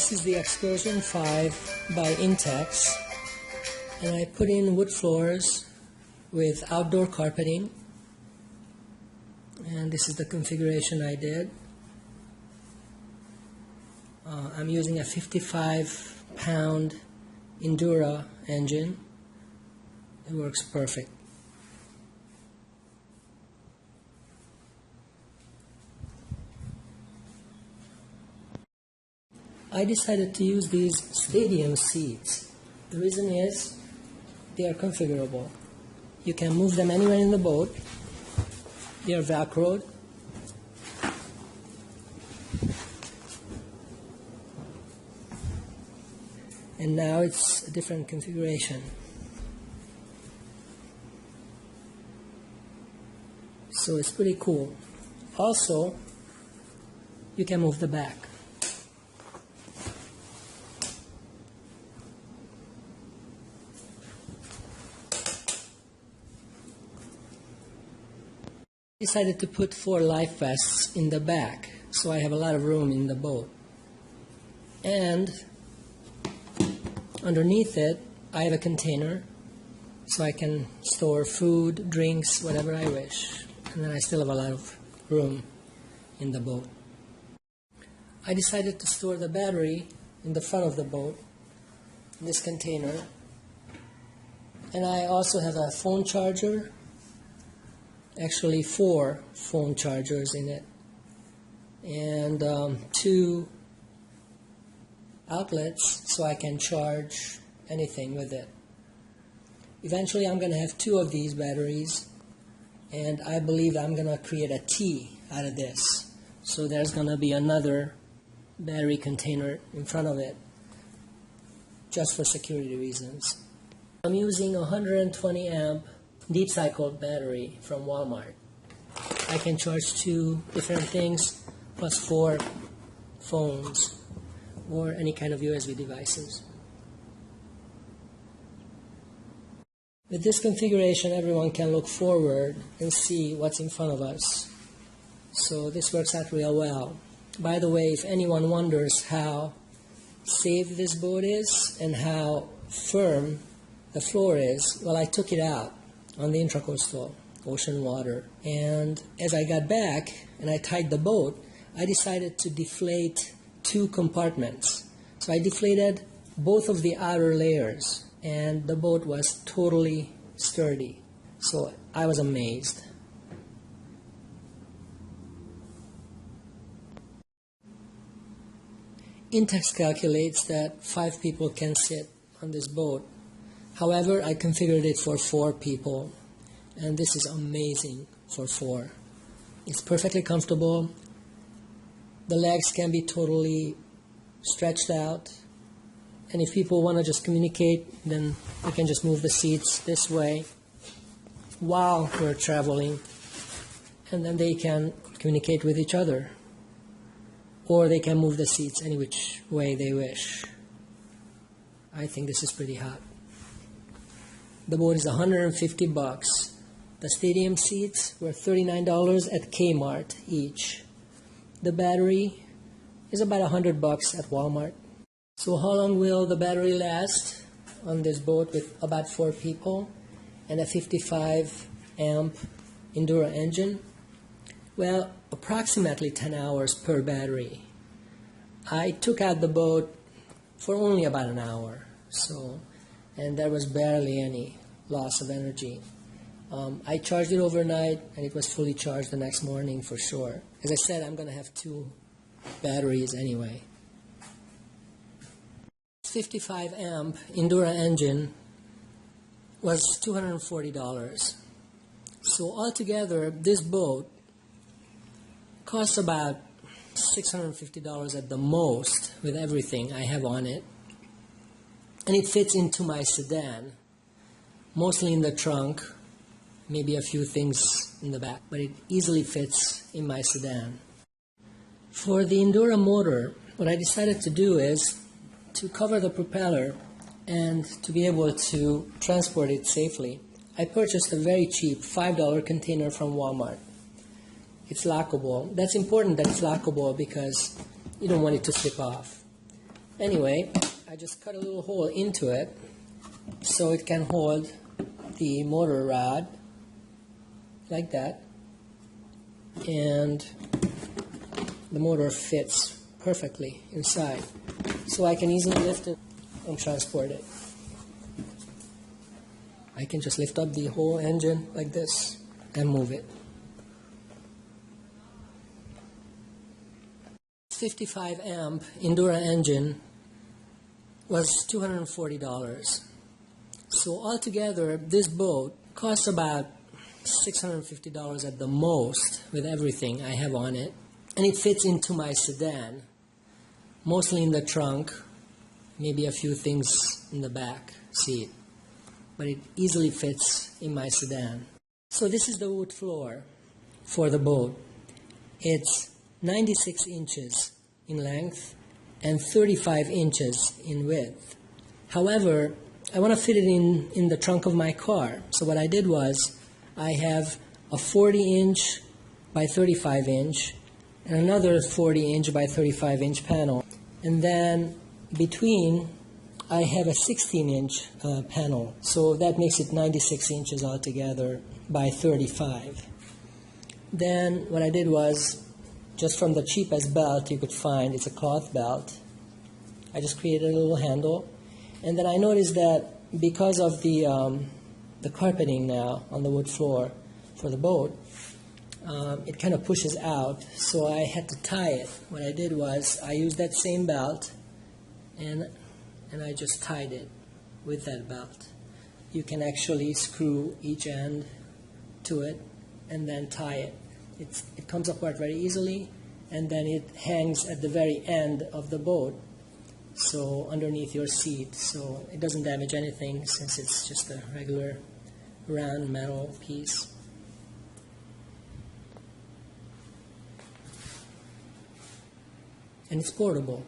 This is the Excursion 5 by Intex, and I put in wood floors with outdoor carpeting, and this is the configuration I did. I'm using a 55-pound Endura engine. It works perfect. I decided to use these stadium seats. The reason is they are configurable. You can move them anywhere in the boat. They are Velcroed. And now it's a different configuration. So it's pretty cool. Also, you can move the back. I decided to put 4 life vests in the back, so I have a lot of room in the boat. And underneath it, I have a container, so I can store food, drinks, whatever I wish. And then I still have a lot of room in the boat. I decided to store the battery in the front of the boat, in this container. And I also have a phone charger. Actually 4 phone chargers in it, and 2 outlets so I can charge anything with it. Eventually I'm going to have 2 of these batteries, and I believe I'm going to create a T out of this. So there's going to be another battery container in front of it, just for security reasons. I'm using a 120 amp deep cycle battery from Walmart. I can charge 2 different things plus 4 phones or any kind of USB devices. With this configuration, everyone can look forward and see what's in front of us. So this works out real well. By the way, if anyone wonders how safe this boat is and how firm the floor is, well, I took it out on the intracoastal ocean water, and as I got back and I tied the boat, I decided to deflate 2 compartments. So I deflated both of the outer layers, and the boat was totally sturdy. So I was amazed. Intex calculates that 5 people can sit on this boat. However, I configured it for 4 people, and this is amazing for 4. It's perfectly comfortable. The legs can be totally stretched out, and if people want to just communicate, then we can just move the seats this way while we're traveling, and then they can communicate with each other, or they can move the seats any which way they wish. I think this is pretty hot. The boat is $150. The stadium seats were $39 at Kmart each. The battery is about $100 at Walmart. So how long will the battery last on this boat with about 4 people and a 55 amp Endura engine? Well, approximately 10 hours per battery. I took out the boat for only about an hour, and there was barely any loss of energy. I charged it overnight, and it was fully charged the next morning for sure. As I said, I'm going to have 2 batteries anyway. 55 amp Endura engine was $240. So altogether, this boat costs about $650 at the most with everything I have on it. And it fits into my sedan, mostly in the trunk, maybe a few things in the back, but it easily fits in my sedan. For the Endura motor, what I decided to do is to cover the propeller and to be able to transport it safely. I purchased a very cheap $5 container from Walmart. It's lockable. That's important that it's lockable because you don't want it to slip off. Anyway, I just cut a little hole into it so it can hold the motor rod like that, and the motor fits perfectly inside, so I can easily lift it and transport it. I can just lift up the whole engine like this and move it. 55 amp Endura engine was $240. So altogether, this boat costs about $650 at the most with everything I have on it. And it fits into my sedan, mostly in the trunk, maybe a few things in the back seat. But it easily fits in my sedan. So this is the wood floor for the boat. It's 96 inches in length and 35 inches in width. However, I want to fit it in the trunk of my car. So what I did was I have a 40-inch by 35-inch and another 40-inch by 35-inch panel. And then between, I have a 16-inch panel. So that makes it 96 inches altogether by 35. Then what I did was, just from the cheapest belt you could find, it's a cloth belt, I just created a little handle. And then I noticed that because of the carpeting now on the wood floor for the boat, it kind of pushes out, so I had to tie it. What I did was I used that same belt and I just tied it with that belt. You can actually screw each end to it and then tie it. It comes apart very easily, and then it hangs at the very end of the boat, so underneath your seat, so it doesn't damage anything since it's just a regular round metal piece. And it's portable.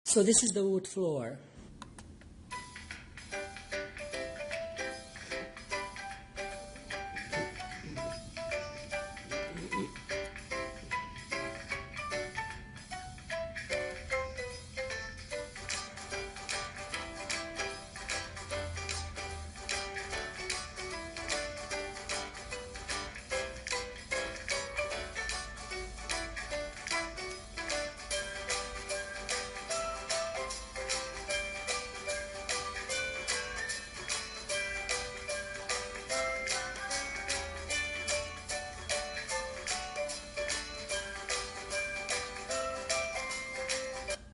So this is the wood floor